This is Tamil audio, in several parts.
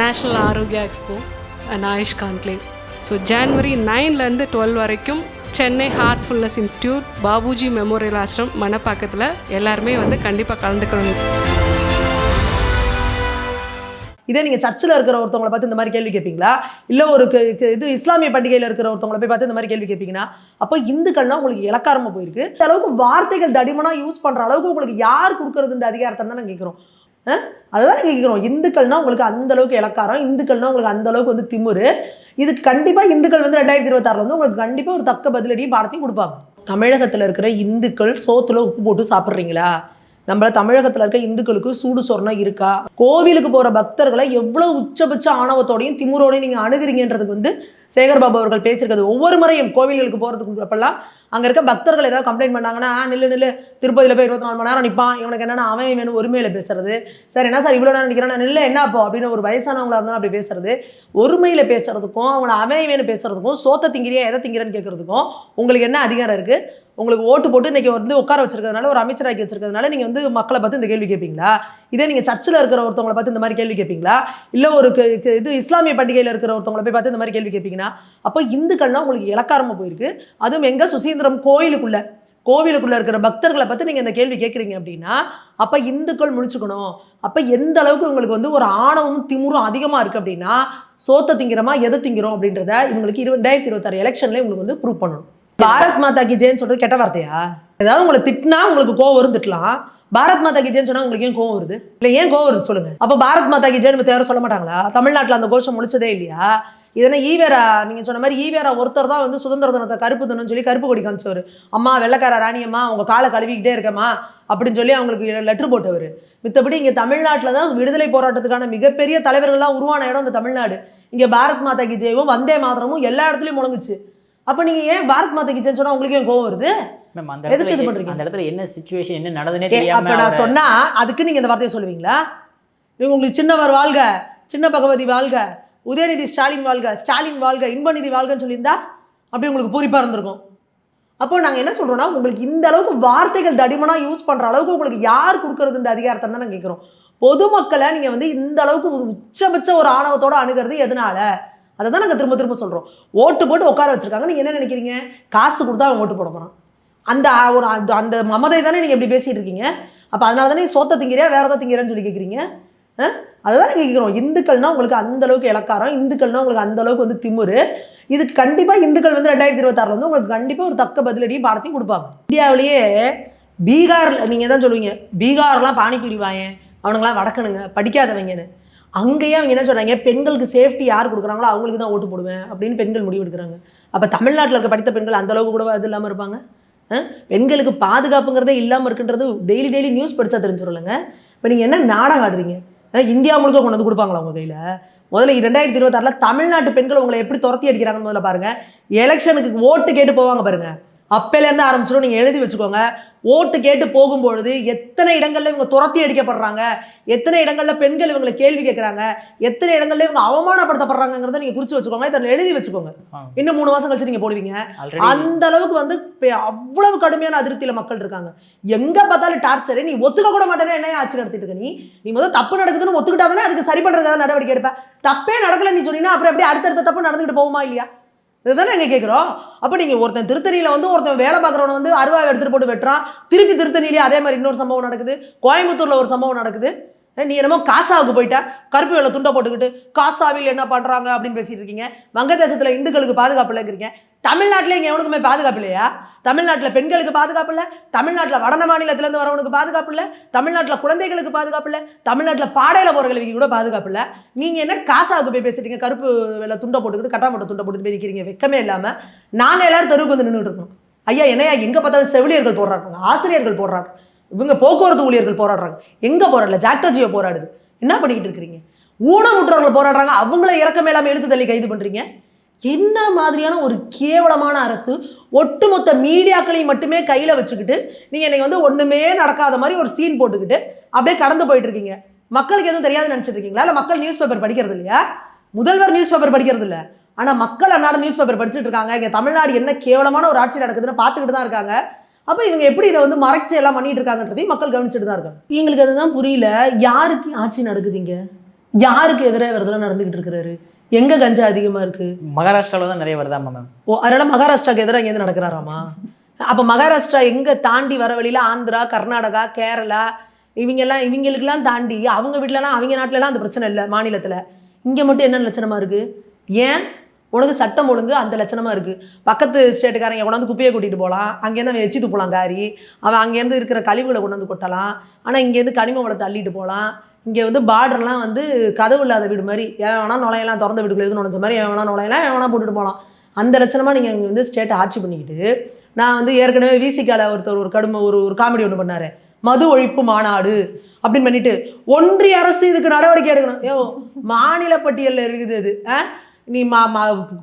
National Arogya expo and AYUSH conclave. So January 9லேருந்து 12 வரைக்கும் Chennai Heartfulness Institute, Babuji memorial Ashram, மணப்பாக்கத்தில் எல்லாருமே வந்து கண்டிப்பாக கலந்துக்கணும். இதே நீங்கள் சர்ச்சில் இருக்கிற ஒருத்தவங்களை பார்த்து இந்த மாதிரி கேள்வி கேட்பீங்களா? இல்லை ஒரு இது இஸ்லாமிய பண்டிகையில் இருக்கிற ஒருத்தவங்களை போய் பார்த்து இந்த மாதிரி கேள்வி கேட்பீங்கன்னா, அப்போ இந்துக்கள்னா உங்களுக்கு இலக்காரமாக போயிருக்கு. இந்த அளவுக்கு வார்த்தைகள் தடிமனாக யூஸ் பண்ணுற அளவுக்கு உங்களுக்கு யார் கொடுக்கறது இந்த அதிகாரத்தை தான் நாங்கள் கேட்குறோம். அதுதான் கேட்குறோம். இந்துக்கள்னா உங்களுக்கு அந்த அளவுக்கு இலக்காரம், இந்துக்கள்னா உங்களுக்கு அந்த அளவுக்கு வந்து திமுரு. இதுக்கு கண்டிப்பாக இந்துக்கள் வந்து 2026 வந்து உங்களுக்கு கண்டிப்பாக ஒரு தக்க பதிலடியும் பாடத்தையும் கொடுப்பாங்க. தமிழகத்தில் இருக்கிற இந்துக்கள் சோத்துல உப்பு போட்டு சாப்பிட்றீங்களா? நம்மள தமிழகத்தில் இருக்க இந்துக்களுக்கு சூடு சொரணம் இருக்கா? கோவிலுக்கு போகிற பக்தர்களை எவ்வளோ உச்சபட்ச ஆணவத்தோடையும் திமுரோடையும் நீங்கள் அணுகுறீங்கன்றதுக்கு வந்து சேகர்பாபு அவர்கள் பேசியிருக்கிறது. ஒவ்வொரு முறையும் கோவில்களுக்கு போகிறதுக்கு அப்பெல்லாம் அங்கே இருக்க பக்தர்கள் ஏதாவது கம்ப்ளைண்ட் பண்ணாங்கன்னா, நில்லு திருப்பதியில் போய் 24 மணி நேரம் நிற்பான், இவனுக்கு என்னென்னா அவன் வேணும் ஒருமையில் பேசுறது. சார் என்ன சார் இவ்வளோ நேரம் நிற்கிறேன், நான் இல்லை என்ன அப்போ அப்படின்னு ஒரு வயசானவங்களா இருந்தாலும் அப்படி பேசுறது. ஒருமையில் பேசுறதுக்கும் அவங்கள அவன் வேணும் பேசுறதுக்கும், சோத்த திங்கிறியா எதை திங்கிறேன்னு கேட்கறதுக்கும் உங்களுக்கு என்ன அதிகாரம் இருக்குது? உங்களுக்கு ஓட்டு போட்டு இன்றைக்கி வந்து உட்கார வச்சிருக்கிறதுனால, ஒரு அமைச்சராக்கி வச்சிருக்கிறதுனால நீங்கள் வந்து மக்களை பார்த்து இந்த கேள்வி கேட்பீங்களா? இதே நீங்கள் சர்ச்சில் இருக்கிற ஒருத்தவங்களை பார்த்து இந்த மாதிரி கேள்வி கேட்பீங்களா? இல்லை ஒரு இது இஸ்லாமிய பண்டிகையில் இருக்கிற ஒருத்தவங்களை போய் பார்த்து இந்த மாதிரி கேள்வி கேட்பீங்கன்னா, அப்போ இந்துக்கள்னா உங்களுக்கு இலக்காரமாக போயிருக்கு. அதுவும் எங்கே சுசீந்திரம் கோவிலுக்குள்ளே இருக்கிற பக்தர்களை பற்றி நீங்கள் இந்த கேள்வி கேட்குறீங்க அப்படின்னா, அப்போ இந்துக்கள் முழிச்சுக்கணும். அப்போ எந்த அளவுக்கு உங்களுக்கு வந்து ஒரு ஆணவமும் திமுறும் அதிகமாக இருக்குது அப்படின்னா, சோத்த திங்கிறோமா எதை திங்கிறோம் அப்படின்றத இவங்களுக்கு 2026 எலெக்ஷனில் உங்களுக்கு வந்து ப்ரூவ் பண்ணணும். பாரத் மாதா கி ஜெயன்னு சொல்றது கெட்ட வார்த்தையா? ஏதாவது உங்களை திட்டினா உங்களுக்கு கோவம் வரும், திட்டலாம். பாரத் மாதா கி ஜெயன்னு சொன்னா உங்களுக்கு ஏன் கோவம் வருது? இல்லை ஏன் கோவம் வருது சொல்லுங்க. அப்போ பாரத் மாதா கி ஜெயன்னு யாரும் சொல்ல மாட்டாங்களா? தமிழ்நாட்டில் அந்த கோஷம் முடிச்சதே இல்லையா? இதனா ஈவேரா, நீங்கள் சொன்ன மாதிரி ஈவேரா ஒருத்தர் தான் வந்து சுதந்திர தினத்தை கருப்பு தினம்னு சொல்லி கருப்பு கொடி காமிச்சவர். அம்மா வெள்ளக்கார ராணியம்மா உங்கள் காலை கழுவிக்கிட்டே இருக்கம்மா அப்படின்னு சொல்லி அவங்களுக்கு லெட்ரு போட்டவர். மித்தபடி இங்கே தமிழ்நாட்டில் தான் விடுதலை போராட்டத்துக்கான மிகப்பெரிய தலைவர்கள்லாம் உருவான இடம் இந்த தமிழ்நாடு. இங்கே பாரத் மாதா கி ஜெயவும் வந்தே மாதரமும் எல்லா இடத்துலையும் முழங்குச்சு. அப்போ நீங்கள் ஏன் பாரத் மாதா கி ஜெயன்னு சொன்னால் உங்களுக்கு ஏன் கோவம் வருது? எதுக்கு இது பண்ணுறீங்க? அந்த இடத்துல என்ன சிச்சுவேஷன் என்ன நடந்துனே தெரியாம அப்போ நான் சொன்னால் அதுக்கு நீங்கள் இந்த வார்த்தையை சொல்லுவீங்களா? நீங்கள் உங்களுக்கு சின்னவர் வாழ்க, சின்ன பகவதி வாழ்க, உதயநிதி ஸ்டாலின் வாழ்க, ஸ்டாலின் வாழ்க, இன்பநிதி வாழ்கன்னு சொல்லியிருந்தா அப்படி உங்களுக்கு பூரிப்பாக இருந்திருக்கும். அப்போ நாங்கள் என்ன சொல்கிறோன்னா, உங்களுக்கு இந்த அளவுக்கு வார்த்தைகள் தடிமனாக யூஸ் பண்ணுற அளவுக்கு உங்களுக்கு யார் கொடுக்கறது இந்த அதிகாரத்தை தான் நாங்கள் கேட்குறோம். பொதுமக்களை நீங்கள் வந்து இந்த அளவுக்கு உச்சபட்ச ஒரு ஆணவத்தோடு அணுகிறது எதனால? அதை தான் நாங்கள் திரும்ப சொல்கிறோம். ஓட்டு போட்டு உட்கார வச்சுருக்காங்க. நீங்கள் என்ன நினைக்கிறீங்க? காசு கொடுத்தா அவன் ஓட்டு போட போகிறான். அந்த மமதை தானே நீங்கள் எப்படி பேசிகிட்டு இருக்கீங்க? அப்போ அதனால தானே சோத்த திங்கிறியா வேறு ஏதாவது திங்கிறேன்னு சொல்லி கேட்குறீங்க. அதுதான் கேட்குறோம். இந்துக்கள்னா உங்களுக்கு அந்த அளவுக்கு இலக்காரம், இந்துக்கள்னா உங்களுக்கு அந்த அளவுக்கு வந்து திமுரு. இதுக்கு கண்டிப்பாக இந்துக்கள் வந்து 2026 வந்து உங்களுக்கு கண்டிப்பாக ஒரு தக்க பதிலடியும் பாடத்தையும் கொடுப்பாங்க. இந்தியாவிலேயே பீகாரில் நீங்கள் தான் சொல்லுவீங்க, பீகார்லாம் பானிபூரி வாயேன், அவனுங்களாம் வடக்கணுங்க படிக்காதவங்கன்னு. அங்கேயே அவங்க என்ன சொல்கிறாங்க, பெண்களுக்கு சேஃப்டி யார் கொடுக்குறாங்களோ அவங்களுக்கு தான் ஓட்டு போடுவேன் அப்படின்னு பெண்கள் முடிவு எடுக்கிறாங்க. அப்போ தமிழ்நாட்டில் இருக்க படித்த பெண்கள் அந்தளவுக்கு கூட அது இல்லாமல் இருப்பாங்க? பெண்களுக்கு பாதுகாப்புங்கிறதே இல்லாமல் இருக்குன்றது டெய்லி நியூஸ் படித்தா தெரிஞ்சிடலங்க. இப்போ நீங்கள் என்ன நாடகம் ஆடுறீங்க? இந்தியா முழுக்க கொண்டு வந்து கொடுப்பாங்களா உங்கள் கையில்? முதல்ல 2026 தமிழ்நாட்டு பெண்கள் உங்களை எப்படி துரத்தி அடிக்கிறாங்கன்னு முதல்ல பாருங்கள். எலெக்ஷனுக்கு ஓட்டு கேட்டு போவாங்க பாருங்கள், அப்போலேருந்து ஆரம்பிச்சிடும். நீங்கள் எழுதி வச்சுக்கோங்க. ஓட்டு கேட்டு போகும்பொழுது எத்தனை இடங்களில் இவங்க துரத்தி அடிக்கப்படுறாங்க, எத்தனை இடங்களில் பெண்கள் இவங்களை கேள்வி கேட்குறாங்க, எத்தனை இடங்களில் இவங்க அவமானப்படுத்தப்படுறாங்கிறத நீங்கள் குறித்து வச்சுக்கோங்க. இதில் எழுதி வச்சுக்கோங்க. இன்னும் 3 மாதம் கழிச்சு நீங்கள் போடுவீங்க. அந்த அளவுக்கு வந்து அவ்வளவு கடுமையான அதிருப்தியில் மக்கள் இருக்காங்க. எங்கே பார்த்தாலும் டார்ச்சரு. நீ ஒத்துக்க கூட மாட்டேன்னா என்ன ஆட்சி நடத்திட்டு இருக்க? நீ முதல் தப்பு நடக்குதுன்னு ஒத்துக்கிட்டாதானே அதுக்கு சரி பண்ணுறதுக்காக நடவடிக்கை எடுப்பேன். தப்பே நடக்கலை நீ சொன்னீங்கன்னா அப்புறம் எப்படி அடுத்தடுத்த தப்பு நடந்துக்கிட்டு போகுமா இல்லையா? இதுதானே நாங்கள் கேட்குறோம். அப்போ நீங்கள் ஒருத்தன் திருத்தணியில் வந்து ஒருத்தன் வேலை பார்க்குறவனை வந்து அருவாவை எடுத்துகிட்டு போட்டு வெட்டுறான். திருப்பி திருத்தணிலேயே அதே மாதிரி இன்னொரு சம்பவம் நடக்குது. கோயம்புத்தூரில் ஒரு சம்பவம் நடக்குது. நீ என்னமோ காசாவுக்கு போயிட்டா கருப்பு வேலை துண்டை போட்டுக்கிட்டு காசாவில் என்ன பண்ணுறாங்க அப்படின்னு பேசிட்டு இருக்கீங்க. வங்கதேசத்தில் இந்துக்களுக்கு பாதுகாப்பு இல்லைங்கிறீங்க. தமிழ்நாட்டில் இங்கே எவனுக்குமே பாதுகாப்பு இல்லையா? தமிழ்நாட்டில் பெண்களுக்கு பாதுகாப்பு இல்லை, தமிழ்நாட்டில் வட மாநிலத்திலேருந்து வரவனுக்கு பாதுகாப்பு இல்லை, தமிழ்நாட்டில் குழந்தைகளுக்கு பாதுகாப்பு இல்லை, தமிழ்நாட்டில் பாடையில் போகிற கல்விக்கு கூட பாதுகாப்பு இல்லை. நீங்கள் என்ன காசாவுக்கு போய் பேசிட்டீங்க? கருப்பு வேலை துண்டை போட்டுக்கிட்டு கட்டாமட்ட துண்டை போட்டுட்டு போய் நிற்கிறீங்க. வெக்கமே இல்லாமல் நாங்கள் எல்லாரும் தெருவுக்கு வந்து நின்றுட்டு இருக்கோம். ஐயா என்னையா எங்கே பார்த்தாலும் செவிலியர்கள் போடுறாங்க, ஆசிரியர்கள் போடுறாங்க, இவங்க போக்குவரத்து ஊழியர்கள் போராடுறாங்க. எங்கே போராடல? ஜாக்டோஜியோ போராடுது. என்ன பண்ணிக்கிட்டு இருக்கிறீங்க? ஊனமுற்றவர்கள் போராடுறாங்க, அவங்கள இறக்கமே இல்லாமல் இழுத்து தள்ளி கைது பண்ணுறீங்க. என்ன மாதிரியான ஒரு கேவலமான அரசு! ஒட்டுமொத்த மீடியாக்களையும் மட்டுமே கையில் வச்சுக்கிட்டு நீங்கள் இன்னைக்கு வந்து ஒன்றுமே நடக்காத மாதிரி ஒரு சீன் போட்டுக்கிட்டு அப்படியே கடந்து போயிட்டு இருக்கீங்க. மக்களுக்கு எதுவும் தெரியாதுன்னு நினச்சிட்டு இருக்கீங்களா? இல்லை மக்கள் நியூஸ் பேப்பர் படிக்கிறது இல்லையா? முதல்வர் நியூஸ் பேப்பர் படிக்கிறது இல்லை, ஆனால் மக்கள் அன்னாடம் நியூஸ் பேப்பர் படிச்சுட்டு இருக்காங்க. இங்கே தமிழ்நாடு என்ன கேவலமான ஒரு ஆட்சி நடக்குதுன்னு பார்த்துக்கிட்டு தான் இருக்காங்க. அப்போ இவங்க எப்படி இதை வந்து மறைச்சு எல்லாம் பண்ணிட்டு இருக்காங்கன்றதையும் மக்கள் கவனிச்சுட்டு தான் இருக்காங்க. எங்களுக்கு அதுதான் புரியல. யாருக்கு ஆட்சி நடக்குதுங்க? யாருக்கு எதிராக வரதெல்லாம் நடந்துகிட்டு இருக்கிறாரு? எங்க கஞ்சா அதிகமா இருக்கு? மகாராஷ்டிராவில் தான் நிறைய வருதாமா மேம். ஓ, அதனால மகாராஷ்டிராக்கு எதிராக இங்கேருந்து நடக்கிறாராமா? அப்போ மகாராஷ்டிரா எங்க தாண்டி வர வழியில ஆந்திரா, கர்நாடகா, கேரளா இவங்களுக்கெல்லாம் தாண்டி அவங்க வீட்டிலலாம் அவங்க நாட்டிலலாம் அந்த பிரச்சனை இல்லை. மாநிலத்தில் இங்கே மட்டும் என்ன லட்சணமா இருக்கு? ஏன் உனக்கு சட்டம் ஒழுங்கு அந்த லட்சணமா இருக்கு? பக்கத்து ஸ்டேட்டுக்காரங்க கொண்டாந்து குப்பையை கூட்டிட்டு போகலாம், அங்கேருந்து அவன் எச்சி துப்பலாம் காரி, அவன் அங்கேருந்து இருக்கிற கழிவுகளை கொண்டாந்து கொட்டலாம். ஆனால் இங்கேருந்து கனிம வளத்தை அள்ளிட்டு போகலாம். இங்கே வந்து பார்டர்லாம் வந்து கதவு இல்லாத வீடு மாதிரி, எவன் வேணா நுழையலாம், திறந்த வீட்டுக்குள்ள எதுவும் நுழைஞ்ச மாதிரி எவன் வேணா நுழையலாம், எவன் வேணா போட்டுட்டு போகலாம். அந்த லட்சணமாக நீங்கள் இங்கே வந்து ஸ்டேட்டை ஆட்சி பண்ணிக்கிட்டு, நான் வந்து ஏற்கனவே விசிகால ஒருத்தர் ஒரு காமெடி ஒன்று பண்ணாரு, மது ஒழிப்பு மாநாடு அப்படின்னு பண்ணிட்டு ஒன்றிய அரசு இதுக்கு நடவடிக்கை எடுக்கணும். ஏ, மாநில பட்டியலில் இருக்குது அது. நீ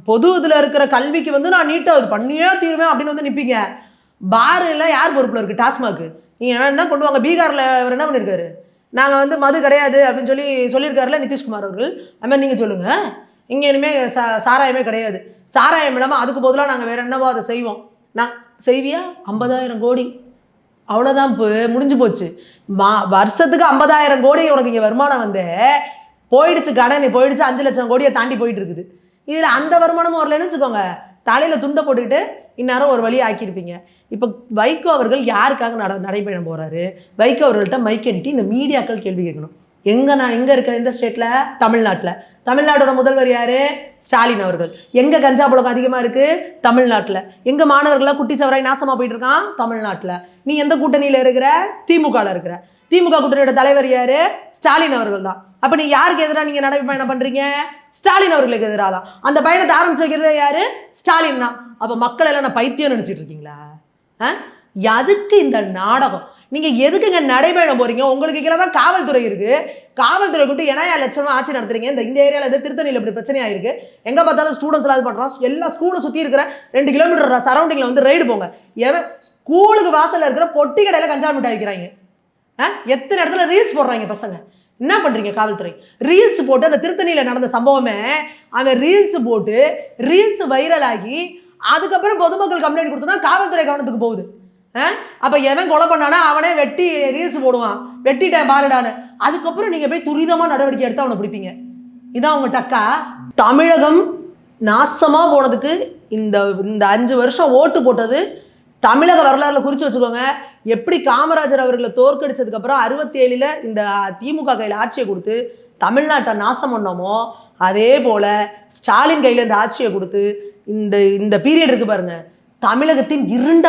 பொது இதில் இருக்கிற கல்விக்கு வந்து நான் நீட்டாக இது பண்ணியே தீருவேன் அப்படின்னு வந்து நிற்பீங்க. பாரில் யார் பொறுப்பில் இருக்குது? டாஸ்மாக். நீங்கள் என்ன கொண்டு வாங்க. பீகாரில் அவர் என்ன பண்ணியிருக்காரு? நாங்கள் வந்து மது கிடையாது அப்படின்னு சொல்லியிருக்காருல நிதிஷ்குமார் அவர்கள். அது மாதிரி நீங்கள் சொல்லுங்கள். இங்கே இனிமேல் சாராயமே கிடையாது. சாராயம் இல்லாமல் அதுக்கு பதிலாக நாங்கள் வேறு என்னவோ அதை செய்வோம். நான் செய்வியா? 50,000 கோடி அவ்வளோதான். இப்போ முடிஞ்சு போச்சு. வருஷத்துக்கு 50,000 கோடி உனக்கு இங்கே வருமானம் வந்து போயிடுச்சு. கடன் போயிடுச்சு. 5 லட்சம் கோடியை தாண்டி போயிட்டு இருக்குது. இதில் அந்த வருமானமும் வரலன்னு வச்சுக்கோங்க, தலையில் துண்டை போட்டுக்கிட்டு இந்நேரம் ஒரு வழியை ஆக்கியிருப்பீங்க. இப்போ வைகோ அவர்கள் யாருக்காக நடைபயணம் போகிறாரு? வைகோ அவர்கள்ட்ட மைக்கெட்டி இந்த மீடியாக்கள் கேள்வி கேட்கணும். எங்கே இருக்க இந்த ஸ்டேட்டில்? தமிழ்நாட்டில். தமிழ்நாட்டோட முதல்வர் யார்? ஸ்டாலின் அவர்கள். எங்கே கஞ்சா புழக்கம் அதிகமாக இருக்குது? தமிழ்நாட்டில். எங்கே மாணவர்கள்லாம் குட்டிச்சவராய் நாசமாக போயிட்டு இருக்கான்? தமிழ்நாட்டில். நீ எந்த கூட்டணியில் இருக்கிற? திமுகவில் இருக்கிற. திமுக கூட்டணியோட தலைவர் யார்? ஸ்டாலின் அவர்கள் தான். அப்போ நீ யாருக்கு எதிராக நீங்கள் நடைபயணம் பண்ணுறீங்க? ஸ்டாலின் அவர்களுக்கு எதிராக தான். அந்த பயணத்தை ஆரம்பிச்சு வைக்கிறதே யார்? ஸ்டாலின் தான். அப்போ மக்கள் எல்லாம் நான் பைத்தியம் நினச்சிட்டு இருக்கீங்களா? எதுக்கு இந்த நாடகம்? நீங்கள் எதுக்குங்க நடைபயணம் போகிறீங்க? உங்களுக்கு கீழே தான் காவல்துறை இருக்குது. காவல்துறை கூட்டு ஏன்னா லட்சமாக ஆட்சி நடத்துறீங்க. இந்த ஏரியாவில் எது திருத்தணியில் இப்படி பிரச்சனையாக இருக்குது. எங்கே பார்த்தாலும் ஸ்டூடெண்ட்ஸ் எல்லாம் பண்ணுறோம். எல்லா ஸ்கூலை சுற்றி இருக்கிற 2 கிலோமீட்டர் சரௌண்டிங்கில் வந்து ரைடு போங்க. ஸ்கூலுக்கு வாசலில் இருக்கிற பொட்டி கடையில் கஞ்சா மிட்டாய் வைக்கிறாங்க. எத்தனை இடத்துல ரீல்ஸ் போடுறாங்க பசங்க. என்ன பண்ணுறீங்க காவல்துறை? ரீல்ஸ் போட்டு அந்த திருத்தணியில் நடந்த சம்பவமே அவன் ரீல்ஸ் போட்டு ரீல்ஸ் வைரல் ஆகி அதுக்கப்புறம் பொதுமக்கள் கம்ப்ளைண்ட் கொடுத்தா காவல்துறை கவனத்துக்கு போகுது. அப்போ எவன் கொலை பண்ணானா அவனே வெட்டி ரீல்ஸ் போடுவான், வெட்டிட்டேன் பாருடான்னு. அதுக்கப்புறம் நீங்கள் போய் துரிதமாக நடவடிக்கை எடுத்து அவனை பிடிப்பீங்க. இதான் அவங்க டக்கா. தமிழகம் நாசமாக போனதுக்கு இந்த 5 வருஷம் ஓட்டு போட்டது தமிழக வரலாறுல குறித்து வச்சுக்கோங்க. எப்படி காமராஜர் அவர்களை தோற்கடிச்சதுக்கப்புறம் 67ல் இந்த திமுக கையில் ஆட்சியை கொடுத்து தமிழ்நாட்டை நாசம் பண்ணோமோ, அதே போல் ஸ்டாலின் கையில் இந்த ஆட்சியை கொடுத்து இந்த பீரியட் இருக்குது பாருங்க, தமிழகத்தின் இருண்ட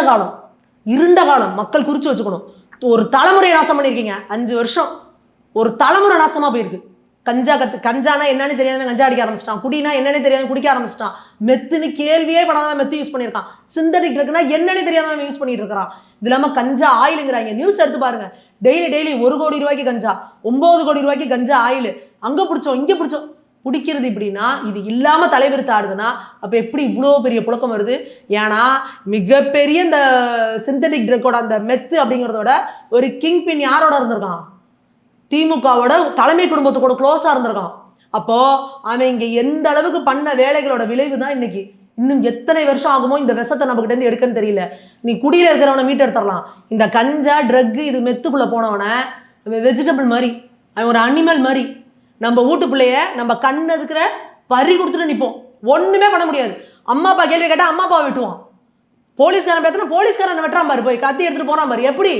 காலம் மக்கள் குறித்து வச்சுக்கணும். ஒரு தலைமுறையை நாசம் பண்ணியிருக்கீங்க. 5 வருஷம் ஒரு தலைமுறை நாசமாக போயிருக்கு. கஞ்சானா என்னன்னு தெரியாத கஞ்சா அடிக்க ஆரம்பிச்சிட்டான். குடினா என்னன்னு தெரியாத குடிக்க ஆரம்பிச்சிட்டான். மெத்துன்னு கேள்வியே படாத மெத்து யூஸ் பண்ணியிருக்கான். சிந்தட்டிக் ட்ரக்னா என்னன்னு தெரியாத யூஸ் பண்ணிட்டு இருக்கிறான். இது இல்லாமல் கஞ்சா ஆயிலுங்கிறாங்க. நியூஸ் எடுத்து பாருங்க. டெய்லி 1 கோடி ரூபாய்க்கு கஞ்சா, 9 கோடி ரூபாய்க்கு கஞ்சா ஆயில், அங்கே பிடிச்சோம் இங்கே பிடிச்சோம் பிடிக்கிறது. இப்படின்னா இது இல்லாமல் தலைவிரித்து ஆடுதுன்னா அப்போ எப்படி இவ்வளோ பெரிய புழக்கம் வருது? ஏன்னா மிகப்பெரிய இந்த சிந்தட்டிக் ட்ரக்கோட அந்த மெத்து அப்படிங்கிறதோட ஒரு கிங் பின் யாரோட இருந்திருக்கான்? திமுகவோட தலைமை குடும்பத்துக்கூட க்ளோஸாக இருந்திருக்கான். அப்போது அவன் இங்கே எந்த அளவுக்கு பண்ண வேலைகளோட விளைவு தான் இன்னைக்கு. இன்னும் எத்தனை வருஷம் ஆகுமோ இந்த விஷத்தை நம்மகிட்ட இருந்து எடுக்கன்னு தெரியல. நீ குடியில் இருக்கிறவனை மீட்டு எடுத்துடலாம். இந்த கஞ்சா ட்ரக்கு இது மெத்துக்குள்ளே போனவனை அவன் வெஜிடபிள் மாதிரி, அவன் ஒரு அனிமல் மாதிரி. நம்ம வீட்டு பிள்ளைய நம்ம கண்ணு இருக்கிற பறி கொடுத்துட்டு நிற்போம். ஒன்றுமே பண்ண முடியாது. அம்மா அப்பா கேள்வி கேட்டால் அம்மா அப்பா வெட்டுவான். போலீஸ்காரன் பார்த்தா போலீஸ்காரனை வெட்டுறான் பாரு, போய் கத்தி எடுத்துகிட்டு போகிறான் பாரு. எப்படி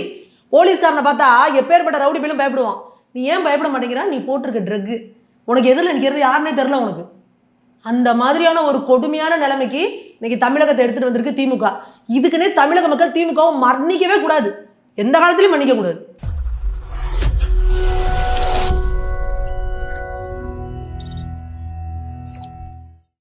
போலீஸ்காரனை பார்த்தா எப்பேற்பட்ட ரவுடி பையிலும் பயப்படுவான். நீ ஏன் பயப்பட மாட்டேங்கிறா? நீ போட்டிருக்க ட்ரக்கு உனக்கு எதிரில் நிற்கிறது யாருன்னே தெரில உனக்கு. அந்த மாதிரியான ஒரு கொடுமையான நிலைமைக்கு இன்னைக்கு தமிழகத்தை எடுத்துகிட்டு வந்திருக்கு திமுக. இதுக்குன்னே தமிழக மக்கள் திமுகவும் மன்னிக்கவே கூடாது. எந்த காலத்திலையும் மன்னிக்க கூடாது.